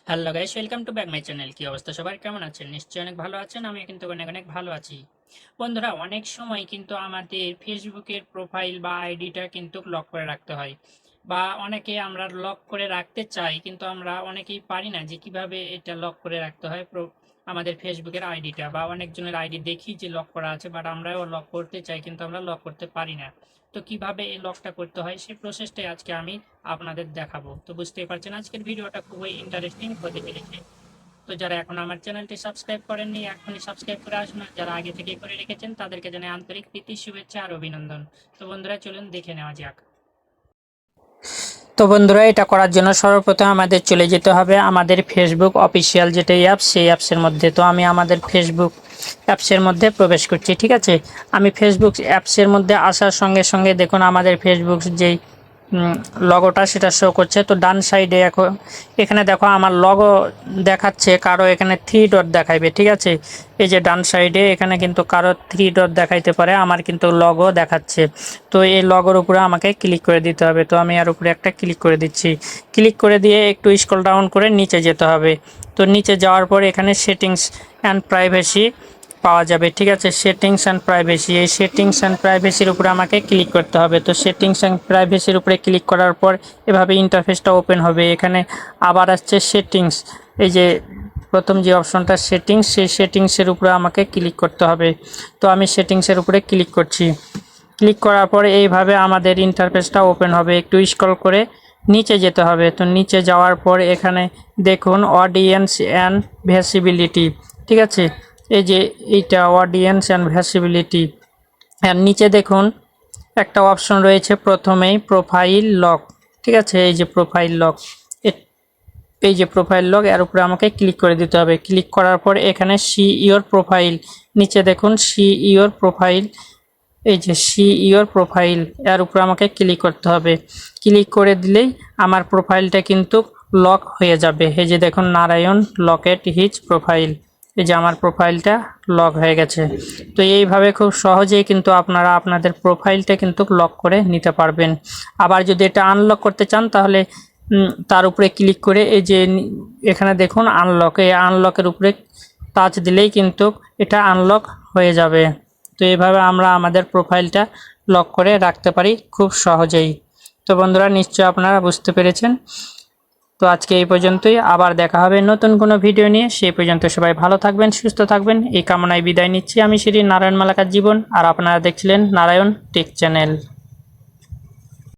Hello guys, welcome to back my channel. কি অবস্থা সবার, কেমন আছেন? নিশ্চয়ই অনেক ভালো আছেন। আমি কিন্তু অনেক অনেক ভালো আছি। বন্ধুরা, অনেক সময় কিন্তু আমাদের ফেসবুকের প্রোফাইল বা আইডিটা কিন্তু লক করে রাখতে হয়, বা অনেকে আমরা লক করে রাখতে চাই, কিন্তু আমরা অনেকেই পারি না যে কিভাবে এটা লক করে রাখতে হয়। আমাদের ফেসবুকের আইডিটা বা অনেকজনের আইডি দেখি যে লক করা আছে, বাট আমরাও লক করতে চাই কিন্তু আমরা লক করতে পারি না। তো কিভাবে এই লকটা করতে হয় সেই প্রসেসটাই আজকে আমি আপনাদের দেখাবো। তো বুঝতেই পারছেন আজকের ভিডিওটা খুবই ইন্টারেস্টিং হতে চলেছে। তো যারা এখন আমার চ্যানেলটি সাবস্ক্রাইব করেননি, এখনই সাবস্ক্রাইব করে আসুন। আর যারা আগে থেকে করে রেখেছেন তাদেরকে জানাই আন্তরিক প্রীতি, শুভেচ্ছা আর অভিনন্দন। তো বন্ধুরা, চলুন দেখে নেওয়া যাক। তো বন্ধুরা, এটা করার জন্য সর্বপ্রথম আমাদের চলে যেতে হবে আমাদের ফেসবুক অফিসিয়াল যেটা অ্যাপস, সেই অ্যাপসের মধ্যে। তো আমি আমাদের ফেসবুক অ্যাপসের মধ্যে প্রবেশ করছি, ঠিক আছে। আমি ফেসবুক অ্যাপসের মধ্যে আসার সঙ্গে সঙ্গে দেখুন আমাদের ফেসবুক যেই লগোটা সেটা শো করছে। তো ডান সাইডে এখানে দেখো আমার লগো দেখাচ্ছে, কারো এখানে 3 ডট দেখাইবে, ঠিক আছে। এই যে ডান সাইডে এখানে কিন্তু কারো 3 ডট দেখাইতে পারে, আমার কিন্তু লগো দেখাচ্ছে। তো এই লগোর উপরে আমাকে ক্লিক করে দিতে হবে। তো আমি এর উপরে একটা ক্লিক করে দিচ্ছি। ক্লিক করে দিয়ে একটু স্ক্রল ডাউন করে নিচে যেতে হবে। তো নিচে যাওয়ার পর এখানে সেটিংস অ্যান্ড প্রাইভেসি পাওয়া যাবে, ঠিক আছে। সেটিংস অ্যান্ড প্রাইভেসি, এই সেটিংস অ্যান্ড প্রাইভেসির উপরে আমাকে ক্লিক করতে হবে। তো সেটিংস অ্যান্ড প্রাইভেসির উপরে ক্লিক করার পর এভাবে ইন্টারফেসটা ওপেন হবে। এখানে আবার আসছে সেটিংস, এই যে প্রথম যে অপশনটা সেটিংস, সেই সেটিংসের উপরে আমাকে ক্লিক করতে হবে। তো আমি সেটিংসের উপরে ক্লিক করছি। ক্লিক করার পরে এইভাবে আমাদের ইন্টারফেসটা ওপেন হবে। একটু স্ক্রল করে নিচে যেতে হবে। তো নিচে যাওয়ার পর এখানে দেখুন অডিয়েন্স অ্যান্ড ভিজিবিলিটি, ঠিক আছে। এই যে এইটা অডিয়েন্স অ্যান্ড ভিজিবিলিটি, আর নিচে দেখুন একটা অপশন রয়েছে প্রথমেই প্রোফাইল লক, ঠিক আছে। এই যে প্রোফাইল লক, এই যে প্রোফাইল লক, এর উপরে আমাকে ক্লিক করে দিতে হবে। ক্লিক করার পর এখানে সি ইওর প্রোফাইল, নিচে দেখুন সি ইওর প্রোফাইল, এই যে সি ইওর প্রোফাইল, এর উপরে আমাকে ক্লিক করতে হবে। ক্লিক করে দিলেই আমার প্রোফাইলটা কিন্তু লক হয়ে যাবে। এই যে দেখুন নারায়ণ লকেট হিজ প্রোফাইল, এই যে আমার প্রোফাইলটা লক হয়ে গেছে। তো এইভাবে খুব সহজেই কিন্তু আপনারা আপনাদের প্রোফাইলটা কিন্তু লক করে নিতে পারবেন। আবার যদি এটা আনলক করতে চান তাহলে তার উপরে ক্লিক করে এই যে এখানে দেখুন আনলক, এই আনলকের উপরে টাচ দিলেই কিন্তু এটা আনলক হয়ে যাবে। তো এইভাবে আমরা আমাদের প্রোফাইলটা লক করে রাখতে পারি খুব সহজেই। তো বন্ধুরা, নিশ্চয়ই আপনারা বুঝতে পেরেছেন। তো আজকে এই পর্যন্তই, আবার দেখা হবে নতুন কোনো ভিডিও নিয়ে। সেই পর্যন্ত সবাই ভালো থাকবেন, সুস্থ থাকবেন, এই কামনায় বিদায় নিচ্ছি। আমি শ্রী নারায়ণ মালাকার জীবন, আর আপনারা দেখছিলেন নারায়ণ টেক চ্যানেল।